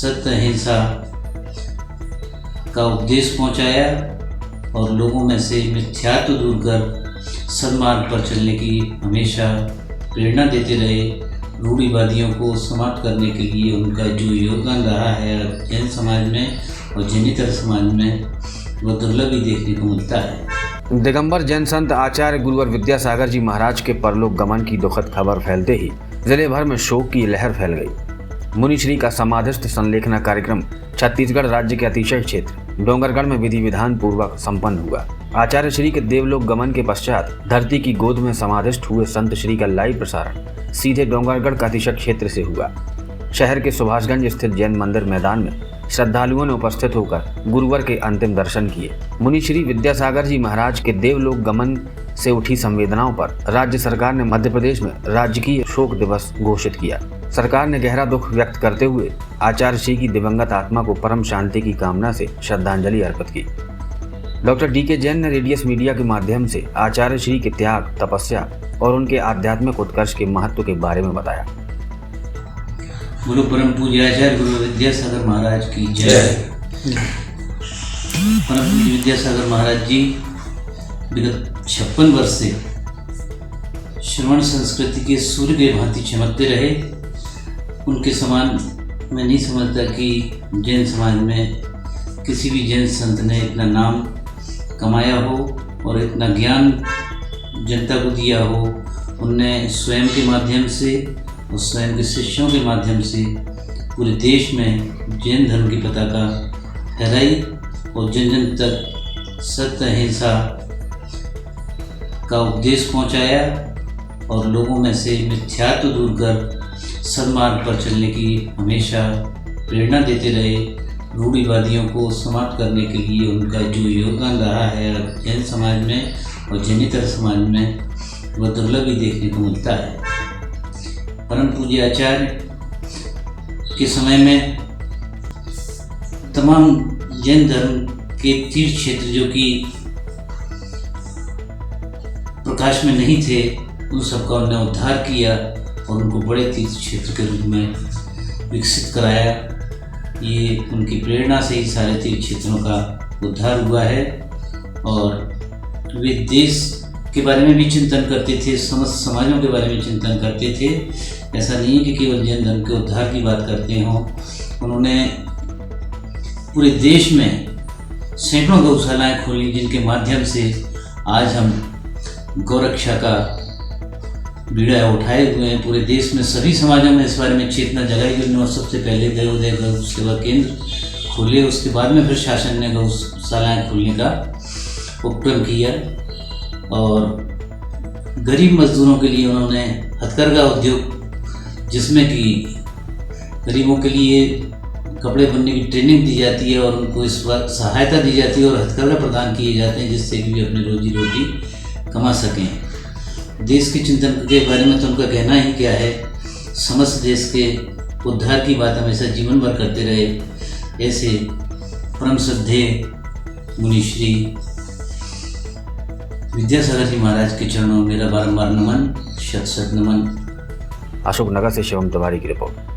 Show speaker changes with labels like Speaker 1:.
Speaker 1: सत्य अहिंसा का उपदेश पहुंचाया और लोगों में से मिथ्यात्व दूर कर सन्मार्ग पर चलने की हमेशा प्रेरणा देते रहे। रूढ़िवादियों को समाप्त करने के लिए उनका जो योगदान रहा है जैन समाज में और जैनेतर समाज में, वह दुर्लभ ही देखने को मिलता है।
Speaker 2: दिगंबर जैन संत आचार्य गुरुवर विद्यासागर जी महाराज के परलोक गमन की दुखद खबर फैलते ही जिले भर में शोक की लहर फैल गई। मुनिश्री का समाधिस्थ संलेखना कार्यक्रम छत्तीसगढ़ राज्य के अतिशय क्षेत्र डोंगरगढ़ में विधि विधान पूर्वक संपन्न हुआ। आचार्य श्री के देवलोक गमन के पश्चात धरती की गोद में समाधिस्थ हुए संत श्री का लाइव प्रसारण सीधे डोंगरगढ़ का अतिशय क्षेत्र से हुआ। शहर के सुभाषगंज स्थित जैन मंदिर मैदान में श्रद्धालुओं ने उपस्थित होकर गुरुवर के अंतिम दर्शन किए। मुनिश्री विद्यासागर जी महाराज के देवलोक गमन से उठी संवेदनाओं पर राज्य सरकार ने मध्य प्रदेश में राजकीय शोक दिवस घोषित किया। सरकार ने गहरा दुख व्यक्त करते हुए आचार्य श्री की दिवंगत आत्मा को परम शांति की कामना से श्रद्धांजलि अर्पित की। Doctor DK. जैन ने रेडियस मीडिया के माध्यम से आचार्य श्री के त्याग, तपस्या और उनके आध्यात्मिक उत्कर्ष के महत्व के बारे में बताया।
Speaker 1: गुरु परम पूज्य आचार्य गुरु विद्यासागर महाराज की जय। परम पूज्य विद्यासागर महाराज जी विगत 56 वर्ष से श्रवण संस्कृति के सूर्य के भांति चमकते रहे। उनके समान मैं नहीं समझता कि जैन समाज में किसी भी जैन संत ने इतना नाम कमाया हो और इतना ज्ञान जनता को दिया हो। उनने स्वयं के माध्यम से और स्वयं के शिष्यों के माध्यम से पूरे देश में जैन धर्म की पताका फहराई और जन जन तक सत्य अहिंसा का उपदेश पहुंचाया और लोगों में से मिथ्यात्व दूर कर सन्मार्ग पर चलने की हमेशा प्रेरणा देते रहे। रूढ़िवादियों को समाप्त करने के लिए उनका जो योगदान रहा है जैन समाज में और जैनेतर समाज में, वह दुर्लभ ही देखने को मिलता है। परम पूज्य आचार्य के समय में तमाम जैन धर्म के तीर्थ क्षेत्र जो कि प्रकाश में नहीं थे, उन सबका उन्होंने उद्धार किया और उनको बड़े तीर्थ क्षेत्र के रूप में विकसित कराया। ये उनकी प्रेरणा से ही सारे तीर्थ क्षेत्रों का उद्धार हुआ है और वे देश के बारे में भी चिंतन करते थे, समस्त समाजों के बारे में चिंतन करते थे। ऐसा नहीं है कि केवल जैन धर्म के उद्धार की बात करते हों। उन्होंने पूरे देश में सैकड़ों गौशालाएं खोली जिनके माध्यम से आज हम गौरक्षा का बीड़ा उठाए हुए हैं। पूरे देश में सभी समाजों में इस बारे में चेतना जगाई गई और सबसे पहले गयोदय गौ सेवा केंद्र खोले। उसके बाद में फिर शासन ने गौशालाएं खोलने का उपक्रम किया और गरीब मजदूरों के लिए उन्होंने हथकरघा उद्योग, जिसमें कि गरीबों के लिए कपड़े बनने की ट्रेनिंग दी जाती है और उनको इस बात सहायता दी जाती है और हथकरघा प्रदान किए जाते हैं जिससे कि वे अपनी रोजी रोटी कमा सकें। देश के चिंतन के बारे में तो उनका कहना ही क्या है। समस्त देश के उद्धार की बात हमेशा जीवन भर करते रहे। ऐसे परम श्रद्धेय मुनिश्री विद्यासागर जी महाराज के चरणों में मेरा बारंबार नमन, शत शत नमन।
Speaker 2: अशोकनगर से शिवम तिवारी की रिपोर्ट।